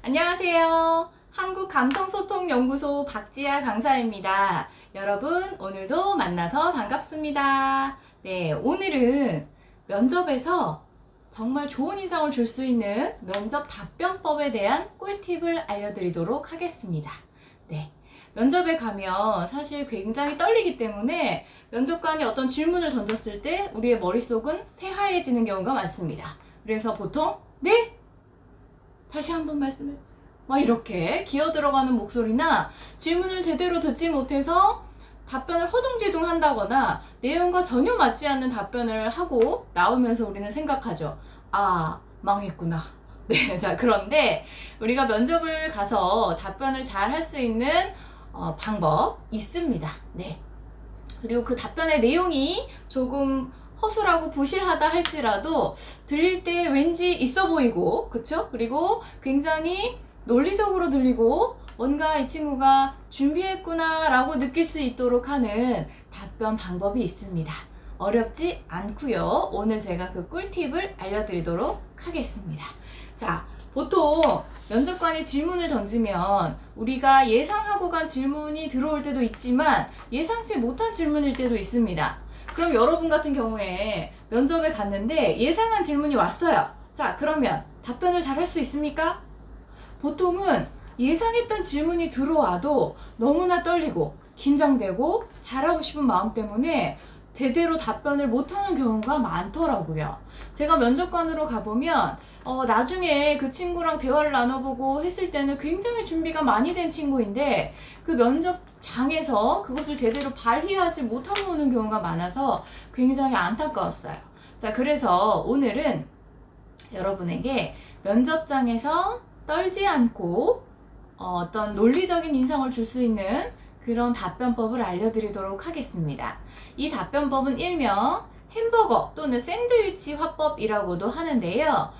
안녕하세요. 한국감성소통연구소 박지아 강사입니다. 여러분, 오늘도 만나서 반갑습니다. 네, 오늘은 면접에서 정말 좋은 인상을 줄 수 있는 면접 답변법에 대한 꿀팁을 알려드리도록 하겠습니다. 네. 면접에 가면 사실 굉장히 떨리기 때문에 면접관이 어떤 질문을 던졌을 때 우리의 머릿속은 새하얘지는 경우가 많습니다. 그래서 보통, 네? 다시 한번 말씀해주세요. 막 이렇게 기어 들어가는 목소리나 질문을 제대로 듣지 못해서 답변을 허둥지둥 한다거나 내용과 전혀 맞지 않는 답변을 하고 나오면서 우리는 생각하죠. 아, 망했구나. 네, 자, 그런데 우리가 면접을 가서 답변을 잘 할 수 있는 방법 있습니다. 네. 그리고 그 답변의 내용이 조금 허술하고 부실하다 할지라도 들릴 때 왠지 있어 보이고, 그쵸? 그리고 굉장히 논리적으로 들리고 뭔가 이 친구가 준비했구나 라고 느낄 수 있도록 하는 답변 방법이 있습니다. 어렵지 않고요. 오늘 제가 그 꿀팁을 알려드리도록 하겠습니다. 자, 보통 면접관이 질문을 던지면 우리가 예상하고 간 질문이 들어올 때도 있지만 예상치 못한 질문일 때도 있습니다. 그럼 여러분 같은 경우에 면접에 갔는데 예상한 질문이 왔어요. 자, 그러면 답변을 잘 할 수 있습니까? 보통은 예상했던 질문이 들어와도 너무나 떨리고 긴장되고 잘하고 싶은 마음 때문에 제대로 답변을 못하는 경우가 많더라고요. 제가 면접관으로 가보면 나중에 그 친구랑 대화를 나눠보고 했을 때는 굉장히 준비가 많이 된 친구인데 그 면접장에서 그것을 제대로 발휘하지 못하고 오는 경우가 많아서 굉장히 안타까웠어요. 자, 그래서 오늘은 여러분에게 면접장에서 떨지 않고 어떤 논리적인 인상을 줄 수 있는 그런 답변법을 알려드리도록 하겠습니다. 이 답변법은 일명 햄버거 또는 샌드위치 화법이라고도 하는데요.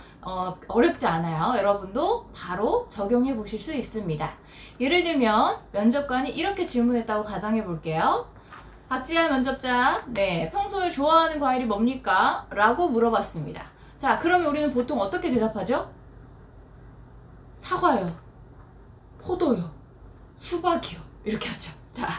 어렵지 않아요. 여러분도 바로 적용해 보실 수 있습니다. 예를 들면 면접관이 이렇게 질문했다고 가정해 볼게요. 박지아 면접자, 네, 평소에 좋아하는 과일이 뭡니까? 라고 물어봤습니다. 자, 그러면 우리는 보통 어떻게 대답하죠? 사과요, 포도요, 수박이요. 이렇게 하죠. 자,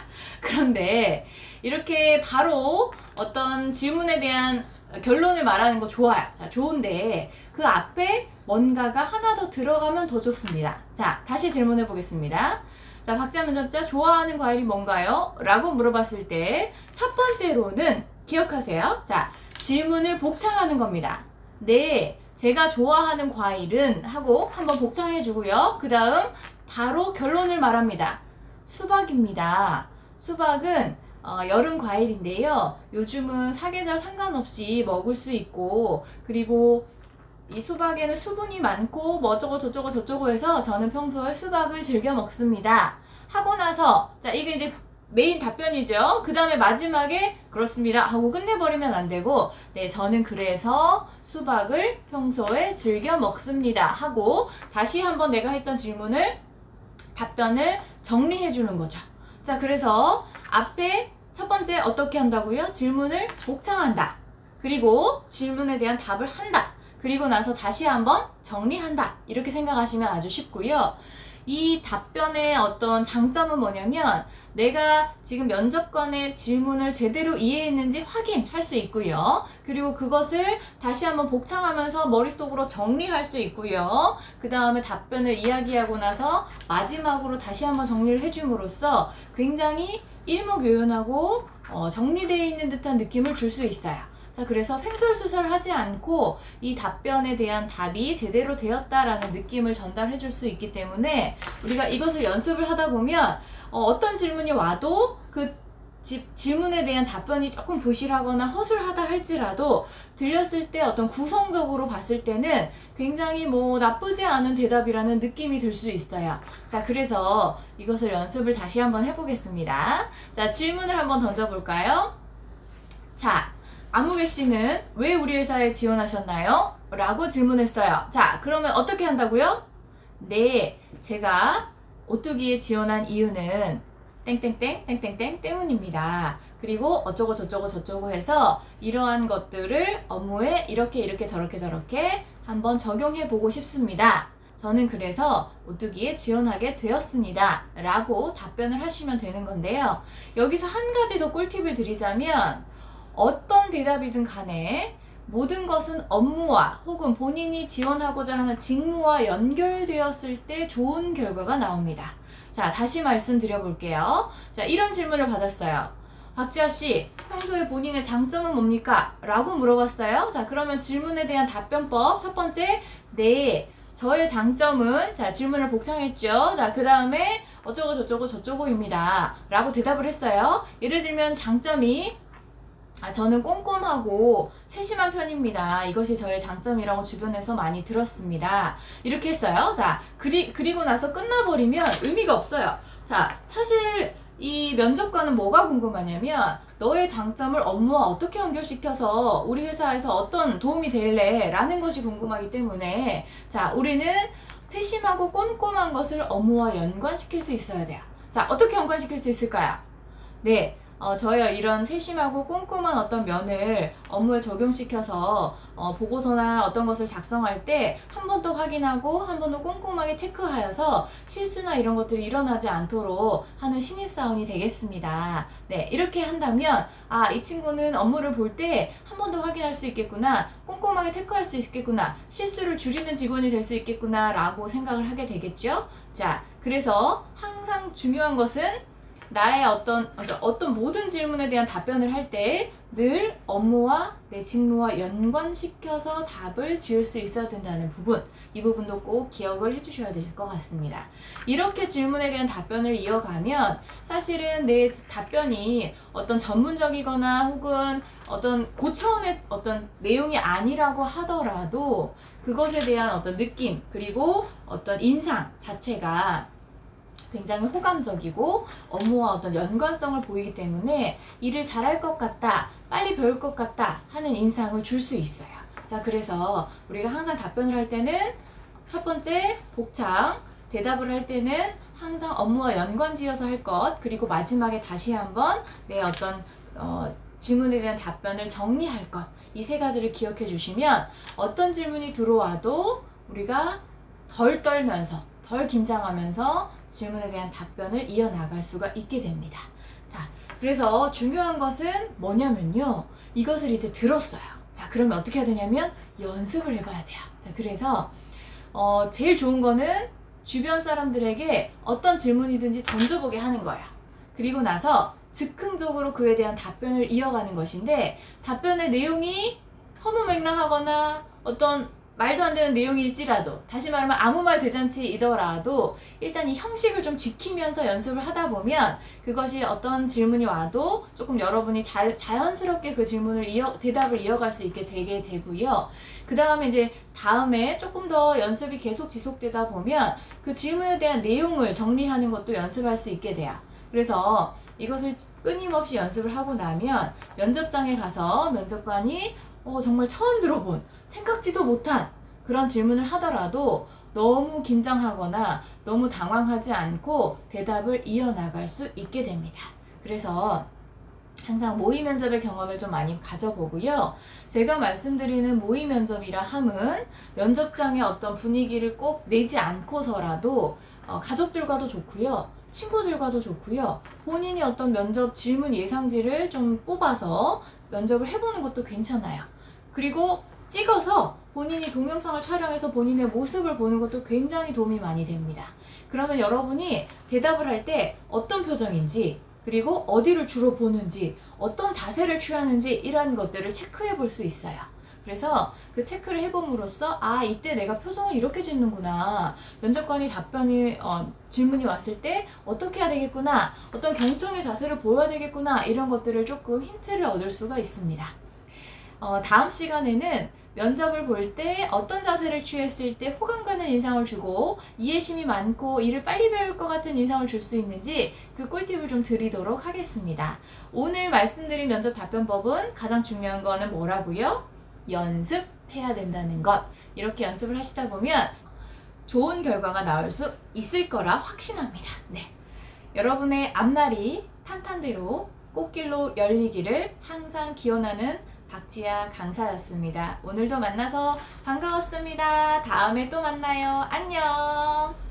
그런데 이렇게 바로 어떤 질문에 대한 결론을 말하는 거 좋아요. 자, 좋은데 그 앞에 뭔가가 하나 더 들어가면 더 좋습니다. 자, 다시 질문해 보겠습니다. 자, 박지아 면접자 좋아하는 과일이 뭔가요? 라고 물어봤을 때 첫 번째로는 기억하세요. 자, 질문을 복창하는 겁니다. 네, 제가 좋아하는 과일은 하고 한번 복창해 주고요. 그 다음 바로 결론을 말합니다. 수박입니다. 수박은 여름 과일인데요. 요즘은 사계절 상관없이 먹을 수 있고, 그리고 이 수박에는 수분이 많고 뭐 어쩌고 저쩌고 저쩌고 해서 저는 평소에 수박을 즐겨 먹습니다. 하고 나서 자, 이게 이제 메인 답변이죠. 그 다음에 마지막에 그렇습니다 하고 끝내버리면 안 되고, 네, 저는 그래서 수박을 평소에 즐겨 먹습니다 하고 다시 한번 내가 했던 질문을 답변을 정리해 주는 거죠. 자, 그래서 앞에 첫 번째 어떻게 한다고요? 질문을 복창한다. 그리고 질문에 대한 답을 한다. 그리고 나서 다시 한번 정리한다. 이렇게 생각하시면 아주 쉽고요. 이 답변의 어떤 장점은 뭐냐면 내가 지금 면접관의 질문을 제대로 이해했는지 확인할 수 있고요. 그리고 그것을 다시 한번 복창하면서 머릿속으로 정리할 수 있고요. 그 다음에 답변을 이야기하고 나서 마지막으로 다시 한번 정리를 해줌으로써 굉장히 일목요연하고 정리되어 있는 듯한 느낌을 줄 수 있어요. 자, 그래서 횡설수설을 하지 않고 이 답변에 대한 답이 제대로 되었다라는 느낌을 전달해 줄 수 있기 때문에 우리가 이것을 연습을 하다 보면 어떤 질문이 와도 그 질문에 대한 답변이 조금 부실하거나 허술하다 할지라도 들렸을 때 어떤 구성적으로 봤을 때는 굉장히 뭐 나쁘지 않은 대답이라는 느낌이 들 수 있어요. 자, 그래서 이것을 연습을 다시 한번 해보겠습니다. 자, 질문을 한번 던져볼까요? 자, 안무개 씨는 왜 우리 회사에 지원하셨나요? 라고 질문했어요. 자, 그러면 어떻게 한다고요? 네, 제가 오뚜기에 지원한 이유는 땡땡땡 땡땡땡 때문입니다. 그리고 어쩌고 저쩌고 저쩌고 해서 이러한 것들을 업무에 이렇게 저렇게 한번 적용해 보고 싶습니다. 저는 그래서 오뚜기에 지원하게 되었습니다. 라고 답변을 하시면 되는 건데요. 여기서 한 가지 더 꿀팁을 드리자면 어떤 대답이든 간에 모든 것은 업무와 혹은 본인이 지원하고자 하는 직무와 연결되었을 때 좋은 결과가 나옵니다. 자, 다시 말씀드려 볼게요. 자, 이런 질문을 받았어요. 박지아 씨, 평소에 본인의 장점은 뭡니까? 라고 물어봤어요. 자, 그러면 질문에 대한 답변법. 첫 번째, 네, 저의 장점은, 자, 질문을 복창했죠. 자, 그 다음에 어쩌고 저쩌고 저쩌고입니다. 라고 대답을 했어요. 예를 들면 장점이 저는 꼼꼼하고 세심한 편입니다. 이것이 저의 장점이라고 주변에서 많이 들었습니다. 이렇게 했어요. 자, 그리고 나서 끝나버리면 의미가 없어요. 자, 사실 이 면접관은 뭐가 궁금하냐면 너의 장점을 업무와 어떻게 연결시켜서 우리 회사에서 어떤 도움이 될래? 라는 것이 궁금하기 때문에 자, 우리는 세심하고 꼼꼼한 것을 업무와 연관시킬 수 있어야 돼요. 자, 어떻게 연관시킬 수 있을까요? 네. 저의 이런 세심하고 꼼꼼한 어떤 면을 업무에 적용시켜서 보고서나 어떤 것을 작성할 때 한 번 더 확인하고 한 번 더 꼼꼼하게 체크하여서 실수나 이런 것들이 일어나지 않도록 하는 신입사원이 되겠습니다. 네, 이렇게 한다면 이 친구는 업무를 볼 때 한 번 더 확인할 수 있겠구나, 꼼꼼하게 체크할 수 있겠구나, 실수를 줄이는 직원이 될 수 있겠구나 라고 생각을 하게 되겠죠. 자, 그래서 항상 중요한 것은 나의 어떤 모든 질문에 대한 답변을 할 때 늘 업무와 내 직무와 연관시켜서 답을 지을 수 있어야 된다는 부분, 이 부분도 꼭 기억을 해주셔야 될 것 같습니다. 이렇게 질문에 대한 답변을 이어가면 사실은 내 답변이 어떤 전문적이거나 혹은 어떤 고차원의 어떤 내용이 아니라고 하더라도 그것에 대한 어떤 느낌 그리고 어떤 인상 자체가 굉장히 호감적이고 업무와 어떤 연관성을 보이기 때문에 일을 잘할 것 같다, 빨리 배울 것 같다 하는 인상을 줄 수 있어요. 자, 그래서 우리가 항상 답변을 할 때는 첫 번째 복창, 대답을 할 때는 항상 업무와 연관지어서 할 것, 그리고 마지막에 다시 한번 내 어떤 질문에 대한 답변을 정리할 것, 이 세 가지를 기억해 주시면 어떤 질문이 들어와도 우리가 덜 떨면서 덜 긴장하면서 질문에 대한 답변을 이어나갈 수가 있게 됩니다. 자, 그래서 중요한 것은 뭐냐면요. 이것을 이제 들었어요. 자, 그러면 어떻게 해야 되냐면 연습을 해봐야 돼요. 자, 그래서 제일 좋은 거는 주변 사람들에게 어떤 질문이든지 던져보게 하는 거예요. 그리고 나서 즉흥적으로 그에 대한 답변을 이어가는 것인데 답변의 내용이 허무맹랑하거나 어떤 말도 안 되는 내용일지라도, 다시 말하면 아무 말 대잔치이더라도 일단 이 형식을 좀 지키면서 연습을 하다 보면 그것이 어떤 질문이 와도 조금 여러분이 자연스럽게 그 질문을 대답을 이어갈 수 있게 되게 되고요. 그 다음에 이제 다음에 조금 더 연습이 계속 지속되다 보면 그 질문에 대한 내용을 정리하는 것도 연습할 수 있게 돼요. 그래서 이것을 끊임없이 연습을 하고 나면 면접장에 가서 면접관이 정말 처음 들어본, 생각지도 못한 그런 질문을 하더라도 너무 긴장하거나 너무 당황하지 않고 대답을 이어나갈 수 있게 됩니다. 그래서 항상 모의 면접의 경험을 좀 많이 가져보고요. 제가 말씀드리는 모의 면접이라 함은 면접장의 어떤 분위기를 꼭 내지 않고서라도 가족들과도 좋고요. 친구들과도 좋고요. 본인이 어떤 면접 질문 예상지를 좀 뽑아서 면접을 해보는 것도 괜찮아요. 그리고 찍어서 본인이 동영상을 촬영해서 본인의 모습을 보는 것도 굉장히 도움이 많이 됩니다. 그러면 여러분이 대답을 할 때 어떤 표정인지, 그리고 어디를 주로 보는지, 어떤 자세를 취하는지 이런 것들을 체크해 볼 수 있어요. 그래서 그 체크를 해봄으로써 이때 내가 표정을 이렇게 짓는구나, 면접관이 질문이 왔을 때 어떻게 해야 되겠구나, 어떤 경청의 자세를 보여야 되겠구나, 이런 것들을 조금 힌트를 얻을 수가 있습니다. 다음 시간에는 면접을 볼 때 어떤 자세를 취했을 때 호감 가는 인상을 주고 이해심이 많고 일을 빨리 배울 것 같은 인상을 줄 수 있는지 그 꿀팁을 좀 드리도록 하겠습니다. 오늘 말씀드린 면접 답변법은 가장 중요한 거는 뭐라고요? 연습해야 된다는 것. 이렇게 연습을 하시다 보면 좋은 결과가 나올 수 있을 거라 확신합니다. 네. 여러분의 앞날이 탄탄대로 꽃길로 열리기를 항상 기원하는 박지아 강사였습니다. 오늘도 만나서 반가웠습니다. 다음에 또 만나요. 안녕.